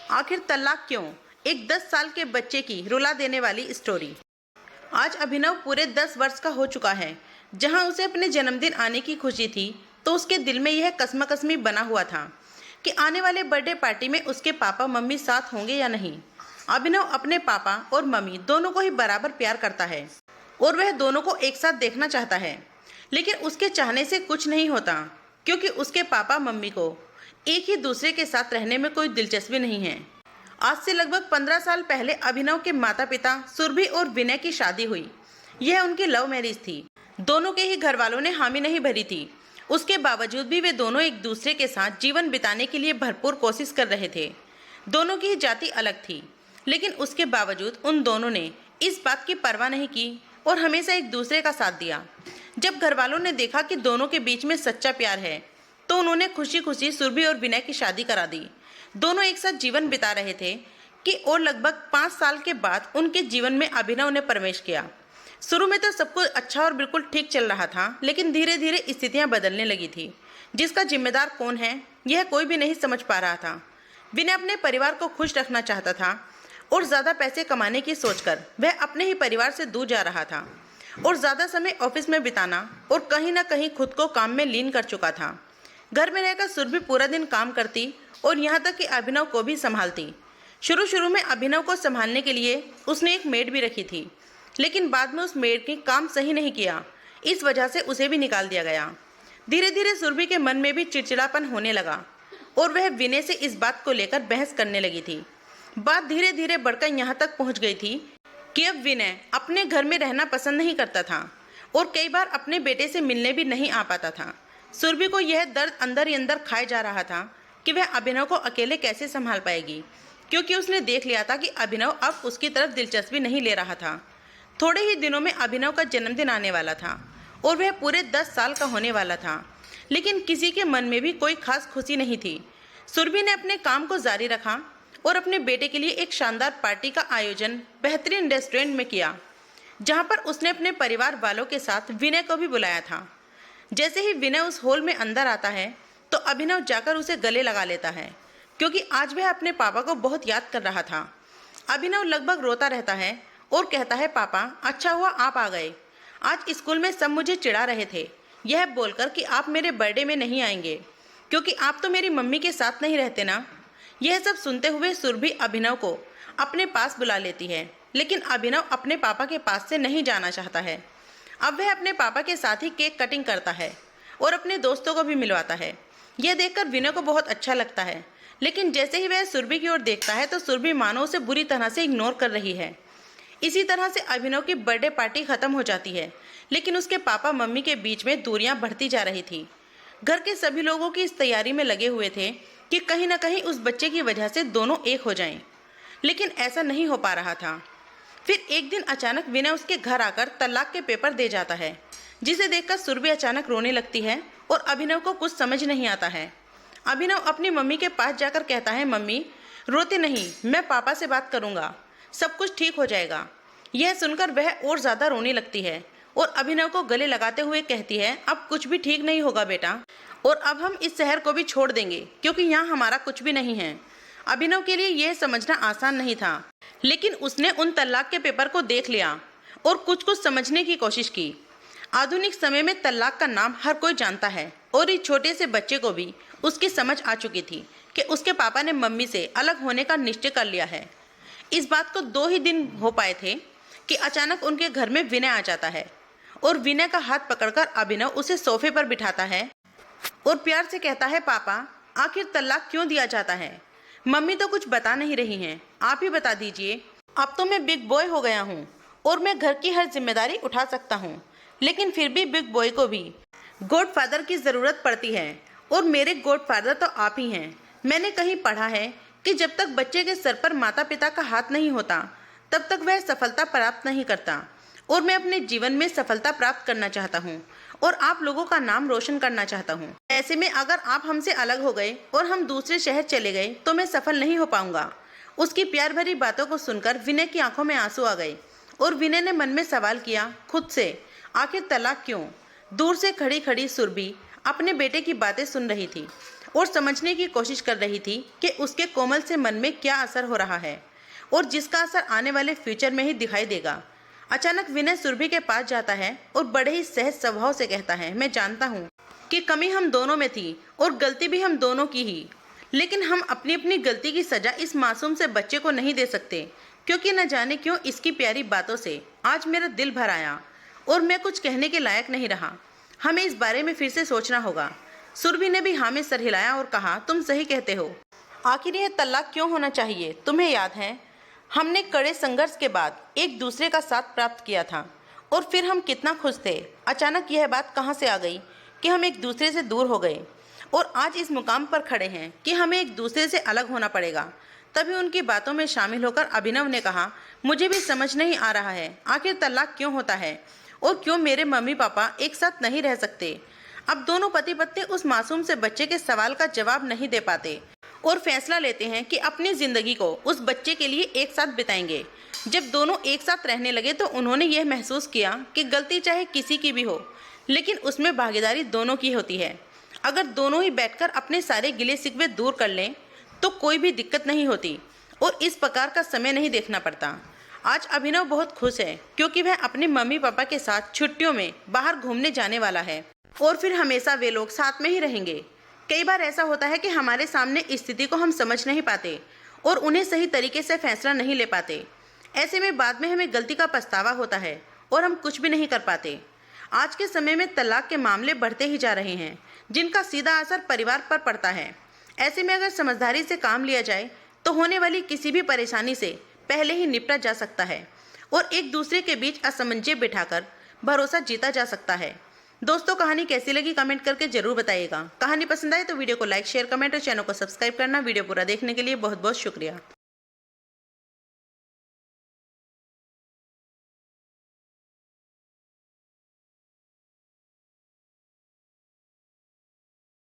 आखिर तलाक क्यों? एक 10 साल के बच्चे की रुला देने वाली स्टोरी। आज अभिनव पूरे 10 वर्ष का हो चुका है। जहां उसे अपने जन्मदिन आने की खुशी थी, तो उसके दिल में यह कसमकसमी बना हुआ था कि आने वाले बर्थडे पार्टी में उसके पापा मम्मी साथ होंगे या नहीं। अभिनव अपने पापा और मम्मी दोनों को ही बराबर प्यार करता है और वह दोनों को एक साथ देखना चाहता है, लेकिन उसके चाहने से कुछ नहीं होता, क्योंकि उसके पापा मम्मी को एक ही दूसरे के साथ रहने में कोई दिलचस्पी नहीं है। आज से लगभग 15 साल पहले अभिनव के माता पिता सुरभि और विनय की शादी हुई। यह उनकी लव मैरिज थी। दोनों के ही घर वालों ने हामी नहीं भरी थी। उसके बावजूद भी वे दोनों एक दूसरे के साथ जीवन बिताने के लिए भरपूर कोशिश कर रहे थे। दोनों की ही जाति अलग थी, लेकिन उसके बावजूद उन दोनों ने इस बात की परवाह नहीं की और हमेशा एक दूसरे का साथ दिया। जब घर वालों ने देखा कि दोनों के बीच में सच्चा प्यार है, तो उन्होंने खुशी खुशी सुरभि और विनय की शादी करा दी। दोनों एक साथ जीवन बिता रहे थे कि और लगभग 5 साल के बाद उनके जीवन में अभिनव ने प्रवेश किया। शुरू में तो सब कुछ अच्छा और बिल्कुल ठीक चल रहा था, लेकिन धीरे धीरे स्थितियां बदलने लगी थी। जिसका जिम्मेदार कौन है, यह कोई भी नहीं समझ पा रहा था। विनय अपने परिवार को खुश रखना चाहता था और ज़्यादा पैसे कमाने की सोचकर वह अपने ही परिवार से दूर जा रहा था और ज़्यादा समय ऑफिस में बिताना और कहीं ना कहीं खुद को काम में लीन कर चुका था। घर में रहकर सुरभि पूरा दिन काम करती और यहाँ तक कि अभिनव को भी संभालती। शुरू में अभिनव को संभालने के लिए उसने एक मेड भी रखी थी, लेकिन बाद में उस मेड के काम सही नहीं किया, इस वजह से उसे भी निकाल दिया गया। धीरे धीरे सुरभि के मन में भी चिड़चिड़ापन होने लगा और वह विनय से इस बात को लेकर बहस करने लगी थी। बात धीरे धीरे बढ़कर यहाँ तक पहुँच गई थी कि अब विनय अपने घर में रहना पसंद नहीं करता था और कई बार अपने बेटे से मिलने भी नहीं आ पाता था। सुरभि को यह दर्द अंदर ही अंदर खाए जा रहा था कि वह अभिनव को अकेले कैसे संभाल पाएगी, क्योंकि उसने देख लिया था कि अभिनव अब उसकी तरफ दिलचस्पी नहीं ले रहा था। थोड़े ही दिनों में अभिनव का जन्मदिन आने वाला था और वह पूरे 10 साल का होने वाला था, लेकिन किसी के मन में भी कोई खास खुशी नहीं थी। सुरभि ने अपने काम को जारी रखा और अपने बेटे के लिए एक शानदार पार्टी का आयोजन बेहतरीन रेस्टोरेंट में किया, जहाँ पर उसने अपने परिवार वालों के साथ विनय को भी बुलाया था। जैसे ही विनय उस हॉल में अंदर आता है, तो अभिनव जाकर उसे गले लगा लेता है, क्योंकि आज वह अपने पापा को बहुत याद कर रहा था। अभिनव लगभग रोता रहता है और कहता है, पापा अच्छा हुआ आप आ गए। आज स्कूल में सब मुझे चिढ़ा रहे थे, यह बोलकर कि आप मेरे बर्थडे में नहीं आएंगे, क्योंकि आप तो मेरी मम्मी के साथ नहीं रहते ना। यह सब सुनते हुए सुरभि अभिनव को अपने पास बुला लेती है, लेकिन अभिनव अपने पापा के पास से नहीं जाना चाहता है। अब वह अपने पापा के साथ ही केक कटिंग करता है और अपने दोस्तों को भी मिलवाता है। यह देखकर विनय को बहुत अच्छा लगता है, लेकिन जैसे ही वह सुरभि की ओर देखता है, तो सुरभि मानो उसे बुरी तरह से इग्नोर कर रही है। इसी तरह से अभिनव की बर्थडे पार्टी खत्म हो जाती है, लेकिन उसके पापा मम्मी के बीच में दूरियां बढ़ती जा रही थी। घर के सभी लोगों की इस तैयारी में लगे हुए थे कि कहीं ना कहीं उस बच्चे की वजह से दोनों एक हो जाएं, लेकिन ऐसा नहीं हो पा रहा था। फिर एक दिन अचानक विनय उसके घर आकर तलाक के पेपर दे जाता है, जिसे देखकर सुरभि अचानक रोने लगती है और अभिनव को कुछ समझ नहीं आता है। अभिनव अपनी मम्मी के पास जाकर कहता है, मम्मी रोते नहीं, मैं पापा से बात करूंगा, सब कुछ ठीक हो जाएगा। यह सुनकर वह और ज़्यादा रोने लगती है और अभिनव को गले लगाते हुए कहती है, अब कुछ भी ठीक नहीं होगा बेटा, और अब हम इस शहर को भी छोड़ देंगे, क्योंकि यहाँ हमारा कुछ भी नहीं है। अभिनव के लिए यह समझना आसान नहीं था, लेकिन उसने उन तलाक के पेपर को देख लिया और कुछ कुछ समझने की कोशिश की। आधुनिक समय में तलाक का नाम हर कोई जानता है और इस छोटे से बच्चे को भी उसकी समझ आ चुकी थी कि उसके पापा ने मम्मी से अलग होने का निश्चय कर लिया है। इस बात को 2 ही दिन हो पाए थे कि अचानक उनके घर में विनय आ जाता है और विनय का हाथ पकड़कर अभिनव उसे सोफे पर बिठाता है और प्यार से कहता है, पापा आखिर तलाक क्यों दिया जाता है? मम्मी तो कुछ बता नहीं रही हैं, आप ही बता दीजिए। अब तो मैं बिग बॉय हो गया हूँ और मैं घर की हर जिम्मेदारी उठा सकता हूँ, लेकिन फिर भी बिग बॉय को भी गॉडफादर की ज़रूरत पड़ती है और मेरे गॉडफादर तो आप ही हैं। मैंने कहीं पढ़ा है कि जब तक बच्चे के सर पर माता पिता का हाथ नहीं होता, तब तक वह सफलता प्राप्त नहीं करता, और मैं अपने जीवन में सफलता प्राप्त करना चाहता हूँ और आप लोगों का नाम रोशन करना चाहता हूँ। ऐसे में अगर आप हमसे अलग हो गए और हम दूसरे शहर चले गए, तो मैं सफल नहीं हो पाऊंगा। उसकी प्यार भरी बातों को सुनकर विनय की आंखों में आंसू आ गए और विनय ने मन में सवाल किया खुद से, आखिर तलाक क्यों? दूर से खड़ी खड़ी सुरभि अपने बेटे की बातें सुन रही थी। और समझने की कोशिश कर रही थी कि उसके कोमल से मन में क्या असर हो रहा है और जिसका असर आने वाले फ्यूचर में ही दिखाई देगा। अचानक विनय सुरभि के पास जाता है और बड़े ही सहज स्वभाव से कहता है, मैं जानता हूँ कि कमी हम दोनों में थी और गलती भी हम दोनों की ही, लेकिन हम अपनी अपनी गलती की सजा इस मासूम से बच्चे को नहीं दे सकते, क्योंकि न जाने क्यों इसकी प्यारी बातों से आज मेरा दिल भर आया और मैं कुछ कहने के लायक नहीं रहा। हमें इस बारे में फिर से सोचना होगा। सुरभि ने भी हाँ में सर हिलाया और कहा, तुम सही कहते हो। आखिर यह तलाक क्यों होना चाहिए? तुम्हें याद है हमने कड़े संघर्ष के बाद एक दूसरे का साथ प्राप्त किया था और फिर हम कितना खुश थे। अचानक यह बात कहाँ से आ गई कि हम एक दूसरे से दूर हो गए और आज इस मुकाम पर खड़े हैं कि हमें एक दूसरे से अलग होना पड़ेगा। तभी उनकी बातों में शामिल होकर अभिनव ने कहा, मुझे भी समझ नहीं आ रहा है आखिर तलाक क्यों होता है और क्यों मेरे मम्मी पापा एक साथ नहीं रह सकते। अब दोनों पति पत्नी उस मासूम से बच्चे के सवाल का जवाब नहीं दे पाते और फैसला लेते हैं कि अपनी जिंदगी को उस बच्चे के लिए एक साथ बिताएंगे। जब दोनों एक साथ रहने लगे तो उन्होंने यह महसूस किया कि गलती चाहे किसी की भी हो, लेकिन उसमें भागीदारी दोनों की होती है। अगर दोनों ही बैठकर अपने सारे गिले शिकवे दूर कर लें तो कोई भी दिक्कत नहीं होती और इस प्रकार का समय नहीं देखना पड़ता। आज अभिनव बहुत खुश है क्योंकि वह अपने मम्मी पापा के साथ छुट्टियों में बाहर घूमने जाने वाला है और फिर हमेशा वे लोग साथ में ही रहेंगे। कई बार ऐसा होता है कि हमारे सामने स्थिति को हम समझ नहीं पाते और उन्हें सही तरीके से फैसला नहीं ले पाते। ऐसे में बाद में हमें गलती का पछतावा होता है और हम कुछ भी नहीं कर पाते। आज के समय में तलाक के मामले बढ़ते ही जा रहे हैं, जिनका सीधा असर परिवार पर पड़ता है। ऐसे में अगर समझदारी से काम लिया जाए तो होने वाली किसी भी परेशानी से पहले ही निपटा जा सकता है और एक दूसरे के बीच असमंजस बिठाकर भरोसा जीता जा सकता है। दोस्तों, कहानी कैसी लगी कमेंट करके जरूर बताइएगा। कहानी पसंद आए तो वीडियो को लाइक शेयर कमेंट और चैनल को सब्सक्राइब करना। वीडियो पूरा देखने के लिए बहुत बहुत शुक्रिया।